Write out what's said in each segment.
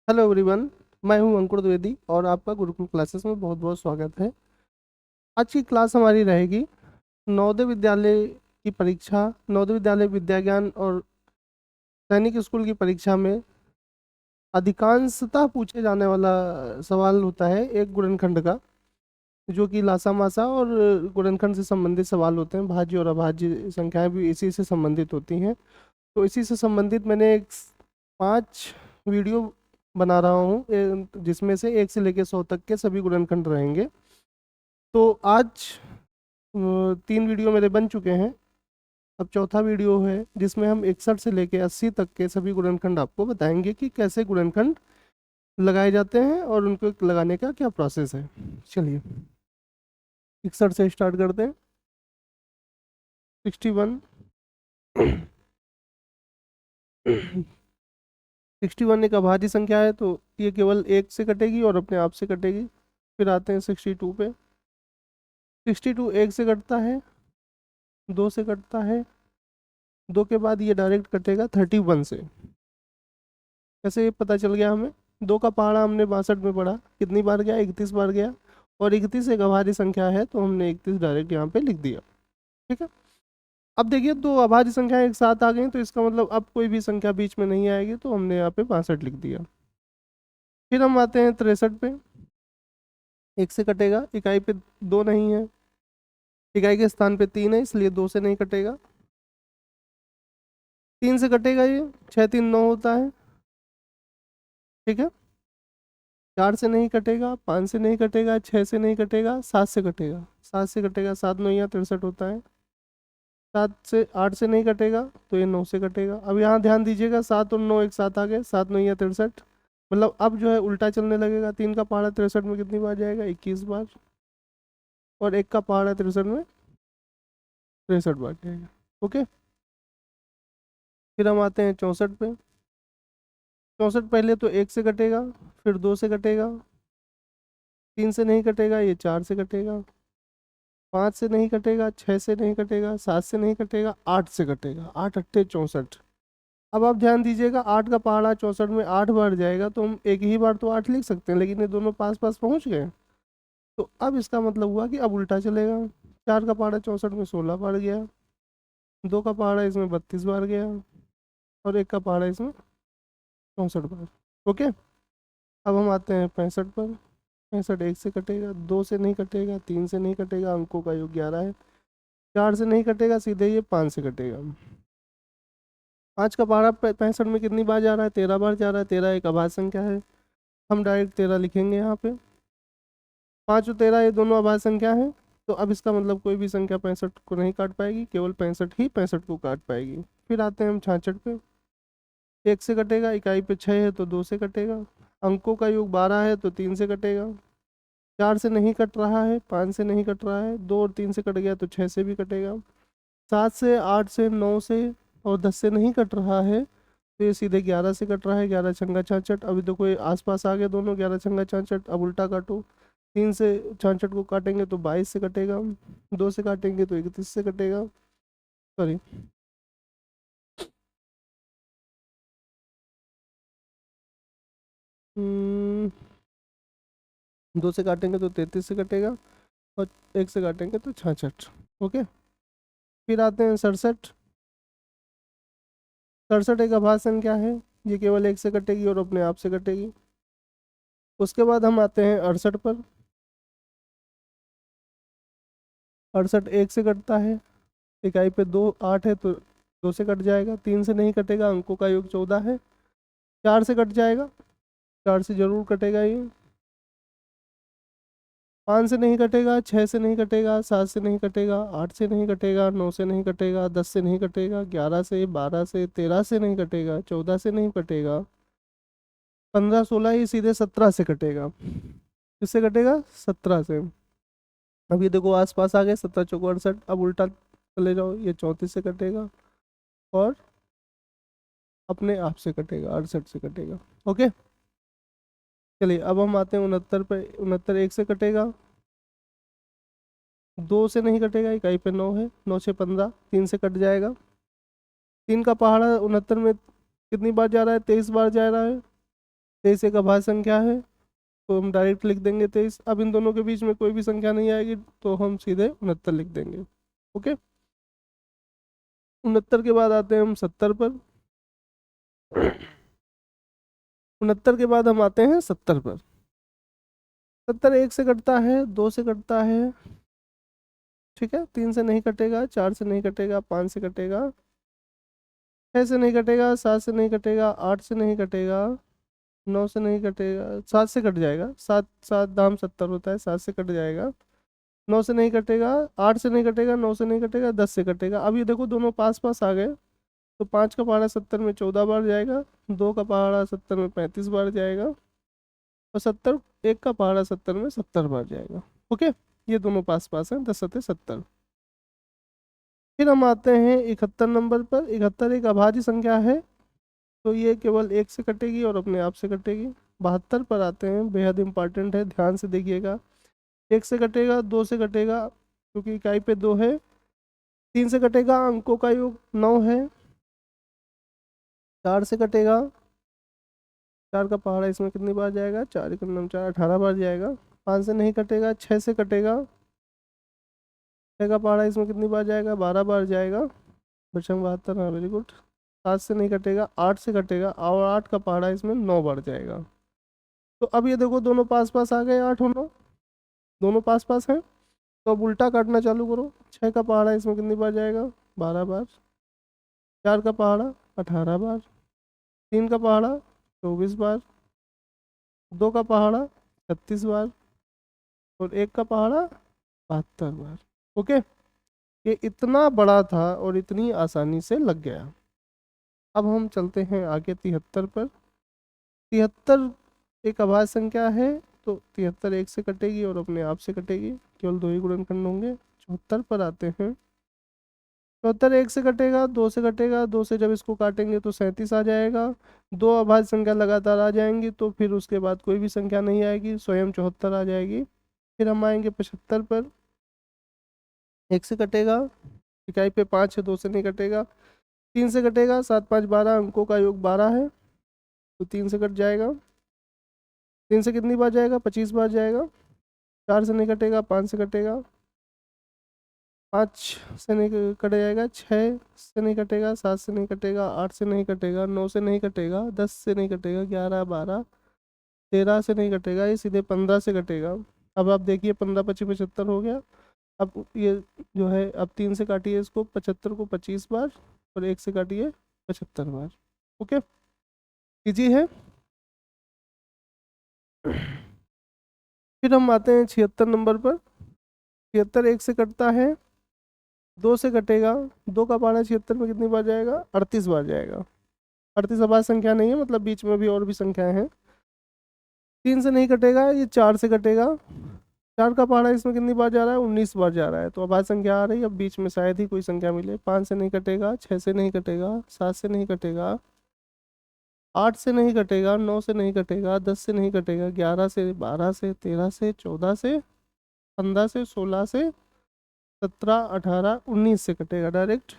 Hello everyone. मैं हूं अंकुर द्विवेदी और आपका गुरुकुल क्लासेस में बहुत बहुत स्वागत है। आज की क्लास हमारी रहेगी नवोदय विद्यालय की परीक्षा, नवोदय विद्यालय विद्या ज्ञान और सैनिक स्कूल की परीक्षा में अधिकांशतः पूछे जाने वाला सवाल होता है एक गुणनखंड का, जो कि लासा मासा और गुणनखंड से संबंधित सवाल होते हैं। भाज्य और अभाज्य संख्याएं भी इसी से संबंधित होती हैं। तो इसी से संबंधित मैंने 5 वीडियो बना रहा हूँ, जिसमें से 1 से लेकर 100 तक के सभी गुणनखंड रहेंगे। तो आज 3 वीडियो मेरे बन चुके हैं। अब चौथा वीडियो है जिसमें हम 61 से लेकर 80 तक के सभी गुणनखंड आपको बताएंगे कि कैसे गुणनखंड लगाए जाते हैं और उनको लगाने का क्या प्रोसेस है। चलिए 61 से स्टार्ट करते हैं। 61 61 एक अभाज्य संख्या है, तो ये केवल 1 से कटेगी और अपने आप से कटेगी। फिर आते हैं 62 पे। 62 1 से कटता है, 2 से कटता है, 2 के बाद ये डायरेक्ट कटेगा 31 से। कैसे ये पता चल गया हमें? 2 का पहाड़ा हमने 62 में पढ़ा, कितनी बार गया? 31 बार गया। और 31 एक अभाज्य संख्या है, तो हमने 31 डायरेक्ट यहाँ पे लिख दिया। ठीक है। अब देखिए, 2 अभाज्य संख्याएं एक साथ आ गई, तो इसका मतलब अब कोई भी संख्या बीच में नहीं आएगी, तो हमने यहाँ पे 62 लिख दिया। फिर हम आते हैं 63 पे। 1 से कटेगा, इकाई पे 2 नहीं है, इकाई के स्थान पे 3 है, इसलिए 2 से नहीं कटेगा। 3 से कटेगा, ये 6 3 9 होता है। ठीक है। 4 से नहीं कटेगा, 5 से नहीं कटेगा, 6 से नहीं कटेगा, 7 से कटेगा। 7 से कटेगा, 7 9 63 होता है। 7 से 8 से नहीं कटेगा, तो ये 9 से कटेगा। अब यहाँ ध्यान दीजिएगा, 7 और 9 एक साथ आ गए, 7 9 63। मतलब अब जो है उल्टा चलने लगेगा। 3 का पहाड़ा 63 में कितनी बार जाएगा? 21 बार। और 1 का पहाड़ा 63 में 63 बार जाएगा। ओके। फिर हम आते हैं 64 पे। 64 पहले तो 1 से कटेगा, फिर 2 से कटेगा, 3 से नहीं कटेगा, ये 4 से कटेगा, 5 से नहीं कटेगा, 6 से नहीं कटेगा, 7 से नहीं कटेगा, 8 से कटेगा। 8 अट्ठे 64। अब आप ध्यान दीजिएगा, 8 का पहाड़ा 64 में 8 बार जाएगा, तो हम एक ही बार तो 8 लिख सकते हैं, लेकिन ये दोनों पास पास पहुंच गए। तो अब इसका मतलब हुआ कि अब उल्टा चलेगा। 4 का पहाड़ा 64 में 16 बार गया, 2 का पहाड़ा इसमें 32 बार गया, और 1 का पहाड़ा इसमें 64 बार। ओके। अब हम आते हैं 65 पर। 65 1 से कटेगा, 2 से नहीं कटेगा, 3 से नहीं कटेगा, अंकों का योग 11 है। 4 से नहीं कटेगा, सीधे ये 5 से कटेगा। 5 का पहाड़ा 65 में कितनी बार जा रहा है? 13 बार जा रहा है। 13 एक अभाज्य संख्या है, हम डायरेक्ट 13 लिखेंगे यहाँ पे। 5 और 13 ये दोनों अभाज्य संख्या है, तो अब इसका मतलब कोई भी संख्या 65 को नहीं काट पाएगी, केवल 65 ही 65 को काट पाएगी। फिर आते हैं हम 66 पे। 1 से कटेगा, इकाई पे 6 है तो 2 से कटेगा, अंकों का योग 12 है तो 3 से कटेगा। 4 से नहीं कट रहा है, 5 से नहीं कट रहा है, 2 और 3 से कट गया तो 6 से भी कटेगा। 7 से 8 से 9 से और 10 से नहीं कट रहा है, तो ये सीधे 11 से कट रहा है। 11 छंगा 66। अभी तो कोई आसपास आ गए दोनों, 11 छंगा 66। अब उल्टा काटो, 3 से 66 को काटेंगे तो 22 से कटेगा, 2 से काटेंगे तो 31 से कटेगा। सॉरी, 2 से काटेंगे तो 33 से कटेगा, और 1 से काटेंगे तो 66। ओके। फिर आते हैं 67। 67 एक अभाज्य संख्या है, ये केवल 1 से कटेगी और अपने आप से कटेगी। उसके बाद हम आते हैं 68 पर। 68 1 से कटता है, इकाई पे 2 8 है तो 2 से कट जाएगा। 3 से नहीं कटेगा, अंकों का योग 14 है। 4 से कट जाएगा, 4 से जरूर कटेगा ये। 5 से नहीं कटेगा, 6 से नहीं कटेगा, 7 से नहीं कटेगा, 8 से नहीं कटेगा, 9 से नहीं कटेगा, 10 से नहीं कटेगा, 11 से, 12 से, 13 से नहीं कटेगा, 14 से नहीं कटेगा, 15 16 ही सीधे 17 से कटेगा। किससे कटेगा? 17 से। अब ये देखो आसपास आ गए, 17 चौको 68। अब उल्टा चले जाओ, ये 34 से कटेगा और अपने आप से कटेगा, 68 से कटेगा। ओके। चलिए अब हम आते हैं 69 पे। 69 1 से कटेगा, 2 से नहीं कटेगा, इकाई पे 9 है, 9 से 15, 3 से कट जाएगा। 3 का पहाड़ा 69 में कितनी बार जा रहा है? 23 बार जा रहा है। 23 एक अभाज्य संख्या है तो हम डायरेक्ट लिख देंगे 23। अब इन दोनों के बीच में कोई भी संख्या नहीं आएगी तो हम सीधे 69 लिख देंगे। ओके, 69 के बाद आते हैं हम 70 पर। 69 के बाद हम आते हैं 70 पर। 70 1 से कटता है, 2 से कटता है, ठीक है, 3 से नहीं कटेगा, 4 से नहीं कटेगा, 5 से कटेगा, 6 से नहीं कटेगा, 7 से नहीं कटेगा, 8 से नहीं कटेगा, 9 से नहीं कटेगा, 7 से कट जाएगा, 7 7 दाम 70 होता है, 7 से कट जाएगा, 9 से नहीं कटेगा, 8 से नहीं कटेगा, 9 से नहीं कटेगा, 10 से कटेगा। अब ये देखो दोनों पास पास आ गए तो 5 का पहाड़ा 70 में 14 बार जाएगा, 2 का पहाड़ा 70 में 35 बार जाएगा, और 70 1 का पहाड़ा 70 में 70 बार जाएगा। ओके, ये दोनों पास पास हैं, 10 सत्ते 70। फिर हम आते हैं 71 नंबर पर। 71 एक अभाज्य संख्या है तो ये केवल 1 से कटेगी और अपने आप से कटेगी। 72 पर आते हैं, बेहद इंपॉर्टेंट है, ध्यान से देखिएगा। 1 से कटेगा, 2 से कटेगा क्योंकि इकाई पे 2 है, 3 से कटेगा, अंकों का योग 9 है, 4 से कटेगा, 4 का पहाड़ा इसमें कितनी बार जाएगा, 4 एक 9 4 18 बार जाएगा। 5 से नहीं कटेगा, 6 से कटेगा, 6 का पहाड़ा इसमें कितनी बार जाएगा, 12 बार जाएगा, बचंग 72, हाँ वेरी गुड। 7 से नहीं कटेगा, 8 से कटेगा, और 8 का पहाड़ा इसमें 9 बार जाएगा। तो अब ये देखो दोनों पास पास आ गए, 8 और 9 दोनों पास पास हैं। तो अब उल्टा काटना चालू करो। 6 का पहाड़ा इसमें कितनी बार जाएगा, 12 बार, 4 का पहाड़ा 18 बार, 3 का पहाड़ा 24 बार, 2 का पहाड़ा 36 बार, और 1 का पहाड़ा 72 बार। ओके, ये इतना बड़ा था और इतनी आसानी से लग गया। अब हम चलते हैं आगे 73 पर। 73 एक अभाज्य संख्या है तो 73 1 से कटेगी और अपने आप से कटेगी, केवल 2 ही गुणनखंड होंगे। 74 पर आते हैं। 74 1 से कटेगा, 2 से कटेगा, 2 से जब इसको काटेंगे तो 37 आ जाएगा। 2 अभाज्य संख्या लगातार आ जाएंगी तो फिर उसके बाद कोई भी संख्या नहीं आएगी, स्वयं 74 आ जाएगी। फिर हम आएंगे 75 पर। 1 से कटेगा, इकाई पे 5 है, 2 से नहीं कटेगा, 3 से कटेगा, 7 5 12, अंकों का योग 12 है तो 3 से कट जाएगा। 3 से कितनी बार जाएगा, 25 बार जाएगा। 4 से नहीं कटेगा, 5 से कटेगा, 5 से नहीं कट जाएगा, 6 से नहीं कटेगा, 7 से नहीं कटेगा, 8 से नहीं कटेगा, 9 से नहीं कटेगा, 10 से नहीं कटेगा, 11 12 13 से नहीं कटेगा, ये सीधे 15 से कटेगा। अब आप देखिए 15 25 75 हो गया। अब ये जो है, अब 3 से काटिए इसको, 75 को 25 बार, और 1 से काटिए 75 बार। ओके, इजी है। फिर हम आते हैं 76 नंबर पर। 76 1 से कटता है, 2 से कटेगा, 2 का पहाड़ा 76 में कितनी बार जाएगा, 38 बार जाएगा। 38 अभाज्य संख्या नहीं है, मतलब बीच में भी और भी संख्याएं हैं। 3 से नहीं कटेगा, ये 4 से कटेगा। 4 का पहाड़ा इसमें कितनी बार जा रहा है, 19 बार जा रहा है, तो अभाज्य संख्या आ रही है। अब बीच में शायद ही कोई संख्या मिले। 5 से नहीं कटेगा, 6 से नहीं कटेगा, 7 से नहीं कटेगा, 8 से नहीं कटेगा, 9 से नहीं कटेगा, 10 से नहीं कटेगा, 11 से, 12 से, 13 से, 14 से, 15 से, 16 से, 17 18 19 से कटेगा डायरेक्ट।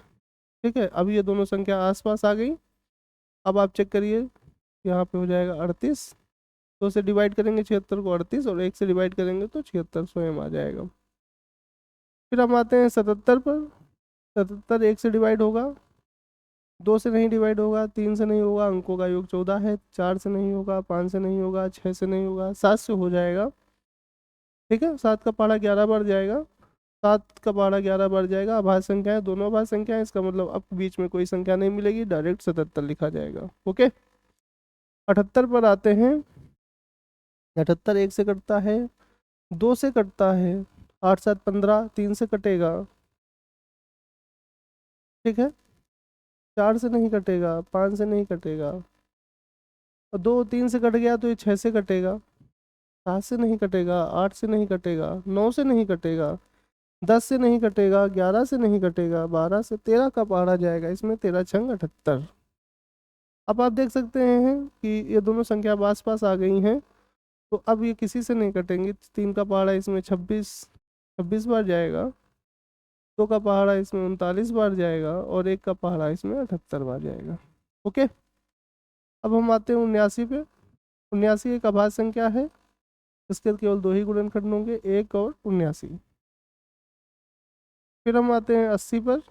ठीक है, अब ये दोनों संख्या आसपास आ गई। अब आप चेक करिए, यहाँ पे हो जाएगा 38, 2 से डिवाइड करेंगे 76 को 38, और 1 से डिवाइड करेंगे तो 76 स्वयं आ जाएगा। फिर हम आते हैं 77 पर। 77 1 से डिवाइड होगा, 2 से नहीं डिवाइड होगा, 3 से नहीं होगा, अंकों का योग 14 है, 4 से नहीं होगा, 5 से नहीं होगा, 6 से नहीं होगा, 7 से हो जाएगा। ठीक है, 7 का पहाड़ा 11 बार जाएगा, 7 का पहाड़ा 11 बार जाएगा। अभाज्य संख्या है, दोनों अभाज्य संख्या है, इसका मतलब अब बीच में कोई संख्या नहीं मिलेगी, डायरेक्ट 77 लिखा जाएगा। ओके, 78 पर आते हैं। 78 1 से कटता है, 2 से कटता है, 8 7 15, 3 से कटेगा, ठीक है, 4 से नहीं कटेगा, 5 से नहीं कटेगा, और 2 3 से कट गया तो ये 6 से कटेगा, 7 से नहीं कटेगा, 8 से नहीं कटेगा, 9 से नहीं कटेगा, 10 से नहीं कटेगा, 11 से नहीं कटेगा, 12 से, 13 का पहाड़ा जाएगा इसमें, 13 छंग 78। अब आप देख सकते हैं कि ये दोनों संख्या आस पास आ गई हैं, तो अब ये किसी से नहीं कटेंगी। 3 का पहाड़ा इसमें 26 बार जाएगा, 2 का पहाड़ा इसमें 39 बार जाएगा, और 1 का पहाड़ा इसमें 78 बार जाएगा। ओके, अब हम आते हैं 79 पे। 79 एक अभाज्य संख्या है, इसके केवल 2 ही गुणनखंड होंगे, 1 और 79। फिर हम आते हैं 80 पर।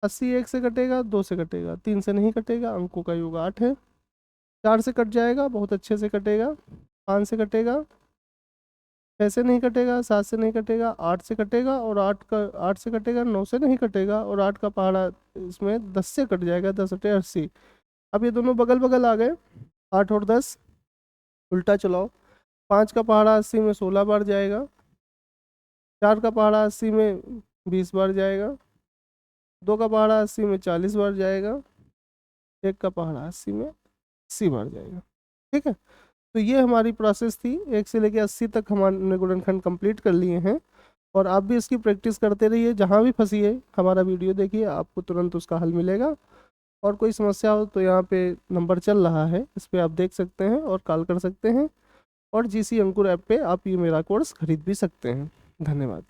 80 1 से कटेगा, 2 से कटेगा, 3 से नहीं कटेगा, अंकों का योग 8 है। 4 से कट जाएगा, बहुत अच्छे से कटेगा। 5 से कटेगा, 6 से नहीं कटेगा, 7 से नहीं कटेगा, 8 से कटेगा, और 8 से कटेगा, 9 से नहीं कटेगा, और 8 का पहाड़ा इसमें 10 से कट जाएगा, 10 अटे 80। अब ये दोनों बगल बगल आ गए, 8 और 10, उल्टा चलाओ। 5 का पहाड़ा 80 में 16 बार जाएगा, 4 का पहाड़ा 80 में 20 बार जाएगा, 2 का पहाड़ा 80 में 40 बार जाएगा, 1 का पहाड़ा 80 में 80 बार जाएगा। ठीक है, तो ये हमारी प्रोसेस थी, 1 से लेकर 80 तक हमारे गुणनखंड कंप्लीट कर लिए हैं। और आप भी इसकी प्रैक्टिस करते रहिए, जहाँ भी फंसी है हमारा वीडियो देखिए, आपको तुरंत उसका हल मिलेगा। और कोई समस्या हो तो यहाँ पे नंबर चल रहा है, इस पर आप देख सकते हैं और कॉल कर सकते हैं। और GC अंकुर ऐप पे आप ये मेरा कोर्स खरीद भी सकते हैं। धन्यवाद।